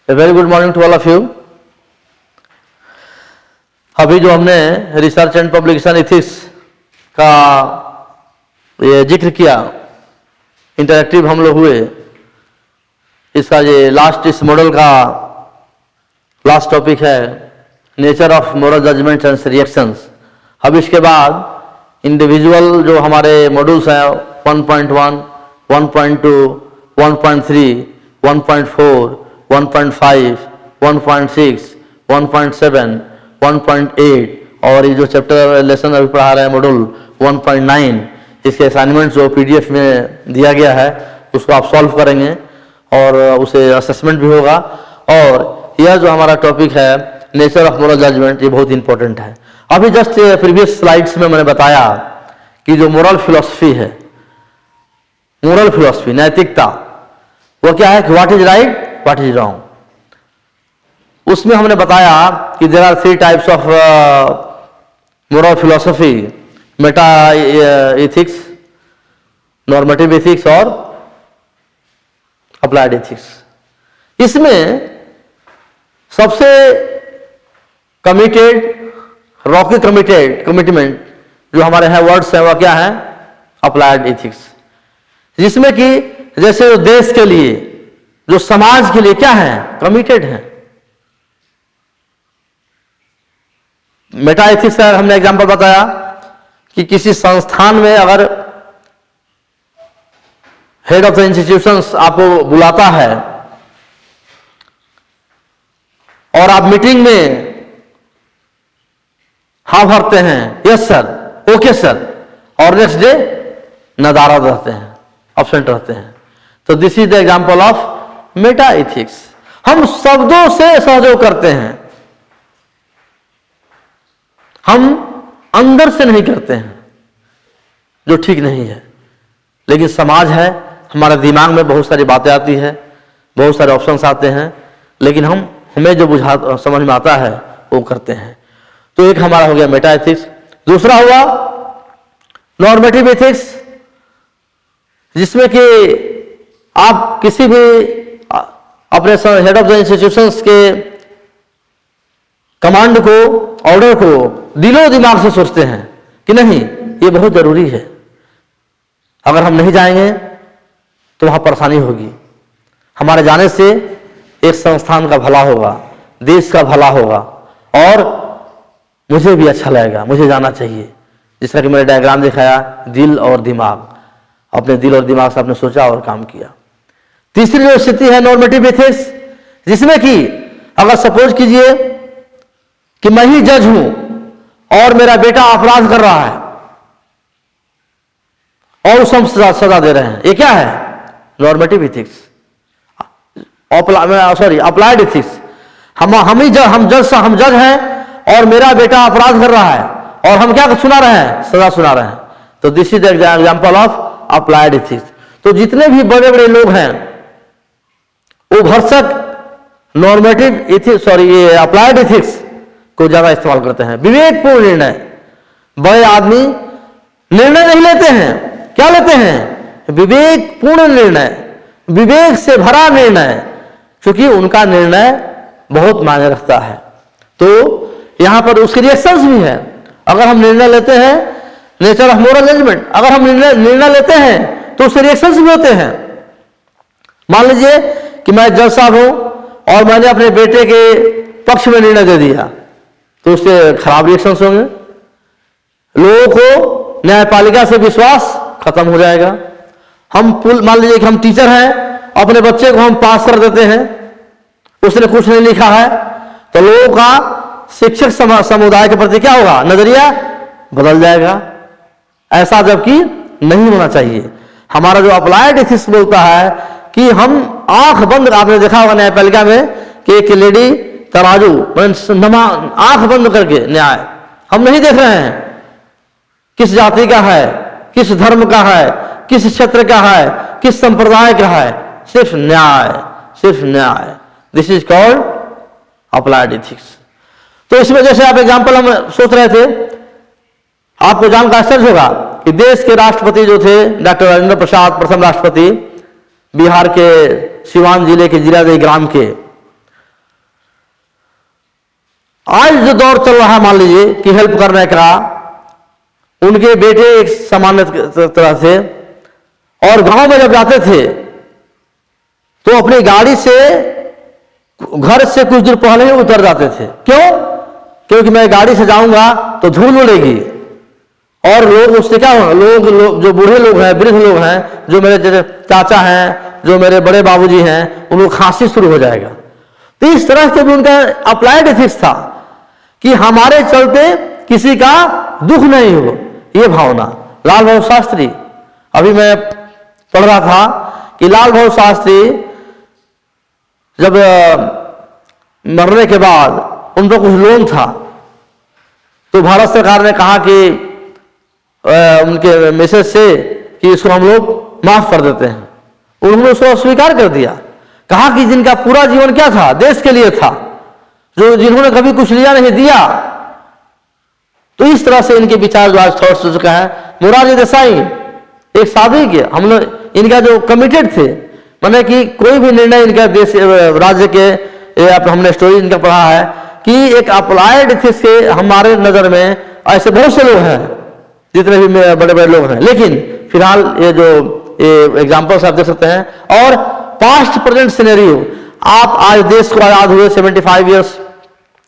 A very good morning to all of you. अभी जो हमने रिसर्च एंड पब्लिकेशन एथिक्स का ये जिक्र किया, इंटरैक्टिव हम लोग हुए, इसका ये लास्ट इस मॉडल का लास्ट टॉपिक है nature of moral judgments and reactions. अब इसके बाद इंडिविजुअल जो हमारे मॉड्यूल्स हैं 1.1, 1.2, 1.3, 1.4, 1.5, 1.6, 1.7, 1.8 और ये जो चैप्टर लेसन अभी पढ़ा रहे हैं मॉड्यूल 1.9, इसके असाइनमेंट जो पीडीएफ में दिया गया है उसको आप सॉल्व करेंगे और उसे असेसमेंट भी होगा। और यह जो हमारा टॉपिक है नेचर ऑफ मोरल जजमेंट, ये बहुत इंपॉर्टेंट है। अभी जस्ट प्रीवियस स्लाइड्स में मैंने बताया कि जो मोरल फिलॉसफी है, मोरल फिलॉसफी नैतिकता, वो क्या है कि what is right what is wrong. उसमें हमने बताया कि there are 3 types of moral philosophy, meta ethics, normative ethics और अप्लाइड एथिक्स। इसमें सबसे रॉकी कमिटमेंट जो हमारे हैं वर्ड्स हैं, वह क्या है अप्लाइड एथिक्स, जिसमें कि जैसे देश के लिए, जो समाज के लिए क्या है कमिटेड है। मेटा एथिक्स का हमने एग्जांपल बताया कि किसी संस्थान में अगर हेड ऑफ द इंस्टीट्यूशंस आपको बुलाता है और आप मीटिंग में हाँ भरते हैं, यस सर, ओके सर, और नेक्स्ट डे नदारद रहते हैं, एब्सेंट रहते हैं, तो this is the example of Meta ethics. हम शब्दों से सहयोग करते हैं, हम अंदर से नहीं करते हैं, जो ठीक नहीं है। लेकिन समाज है, हमारे दिमाग में बहुत सारी बातें आती है, बहुत सारे ऑप्शंस आते हैं, लेकिन हमें जो समझ में आता है वो करते हैं। तो एक हमारा हो गया मेटा एथिक्स। दूसरा हुआ नॉर्मेटिव एथिक्स, जिसमें कि आप किसी भी अपने हेड ऑफ द इंस्टीट्यूशंस के कमांड को, ऑर्डर को दिलो दिमाग से सोचते हैं कि नहीं ये बहुत जरूरी है, अगर हम नहीं जाएंगे तो वहां परेशानी होगी, हमारे जाने से एक संस्थान का भला होगा, देश का भला होगा और मुझे भी अच्छा लगेगा, मुझे जाना चाहिए। जिसका कि मैंने डायग्राम दिखाया, दिल और दिमाग, अपने दिल और दिमाग से आपने सोचा और काम किया। तीसरी जो स्थिति है नॉर्मेटिव एथिक्स, जिसमें कि अगर सपोज कीजिए कि मैं ही जज हूं और मेरा बेटा अपराध कर रहा है और उसे हम सजा दे रहे हैं, ये क्या है नॉर्मेटिव एथिक्स। अप्लाइड एथिक्स, हम जज हैं और मेरा बेटा अपराध कर रहा है और हम क्या सुना रहे हैं, सजा सुना रहे हैं, तो this is the example of applied ethics. तो जितने भी बड़े बड़े लोग हैं वो भरसक नॉर्मेटिव एथिक्स ये अप्लाइड एथिक्स को ज्यादा इस्तेमाल करते हैं। विवेकपूर्ण निर्णय, बड़े आदमी निर्णय नहीं लेते हैं, क्या लेते हैं विवेकपूर्ण निर्णय, विवेक से भरा निर्णय, क्योंकि उनका निर्णय बहुत मायने रखता है। तो यहां पर उसके रिएक्शंस भी है। अगर हम निर्णय लेते हैं, नेचर ऑफ मोरल जजमेंट, अगर हम निर्णय लेते हैं तो उसके रिएक्शंस भी होते हैं। मान लीजिए कि मैं जज साहब हूं और मैंने अपने बेटे के पक्ष में निर्णय दे दिया, तो उससे खराब रिएक्शंस होंगे, लोगों को न्यायपालिका से विश्वास खत्म हो जाएगा। मान लीजिए कि हम टीचर हैं, अपने बच्चे को हम पास कर देते हैं, उसने कुछ नहीं लिखा है, तो लोगों का शिक्षक समुदाय के प्रति क्या होगा, नजरिया बदल जाएगा। ऐसा जबकि नहीं होना चाहिए। हमारा जो अप्लाइड एथिक्स बोलता है कि हम आंख बंद, आपने देखा होगा न्यायपालिका में कि एक लेडी तराजू आंख बंद करके न्याय, हम नहीं देख रहे हैं किस जाति का है, किस धर्म का है, किस क्षेत्र का है, किस संप्रदाय का है, सिर्फ न्याय, सिर्फ न्याय। This is called applied ethics. तो इसमें जैसे आप एग्जांपल हम सोच रहे थे, आपको जानकर आश्चर्य होगा कि देश के राष्ट्रपति जो थे डॉक्टर राजेंद्र प्रसाद, प्रथम राष्ट्रपति बिहार के सिवान जिले के जीरादेई ग्राम के, आज जो दौर चल रहा है, मान लीजिए कि हेल्प करने का, उनके बेटे एक सामान्य तरह से, और गांव में जब जाते थे तो अपनी गाड़ी से घर से कुछ दूर पहले ही उतर जाते थे। क्यों? क्योंकि मैं गाड़ी से जाऊंगा तो धूल उड़ेगी, और लोग उससे क्या होगा, लोग जो बूढ़े लोग हैं, वृद्ध लोग हैं, जो मेरे चाचा हैं, जो मेरे बड़े बाबूजी हैं, उनको खांसी शुरू हो जाएगा। तो इस तरह से भी उनका अप्लाइड एथिक्स था कि हमारे चलते किसी का दुख नहीं हो, ये भावना। लाल बहादुर शास्त्री, अभी मैं पढ़ रहा था कि लाल बहादुर शास्त्री जब मरने के बाद उन पर कुछ लोन था, तो भारत सरकार ने कहा कि उनके मैसेज से कि इसको हम लोग माफ कर देते हैं। उन्होंने उसको अस्वीकार कर दिया, कहा कि जिनका पूरा जीवन क्या था, देश के लिए था, जो जिन्होंने कभी कुछ लिया नहीं दिया। तो इस तरह से इनके विचार जो आज थॉट्स हो चुका है। मोरारजी देसाई एक साधु के, हम लोग इनका जो कमिटेड थे, माने कि कोई भी निर्णय इनका देश राज्य के, हमने स्टोरी इनका पढ़ा है कि एक अप्लाइड एथिक्स के हमारे नजर में ऐसे बहुत से लोग हैं, जितने भी बड़े बड़े लोग हैं। लेकिन फिलहाल ये जो एग्जाम्पल्स आप देख सकते हैं। और पास्ट प्रेजेंट सिनेरियो, आप आज देश को आजाद हुए 75 ईयर्स,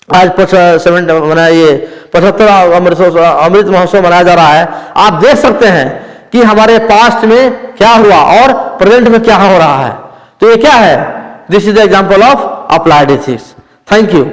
आज 75 अमृत महोत्सव मनाया जा रहा है। आप देख सकते हैं कि हमारे पास्ट में क्या हुआ और प्रेजेंट में क्या हो रहा है। तो ये क्या है? This is the example of applied ethics. Thank you.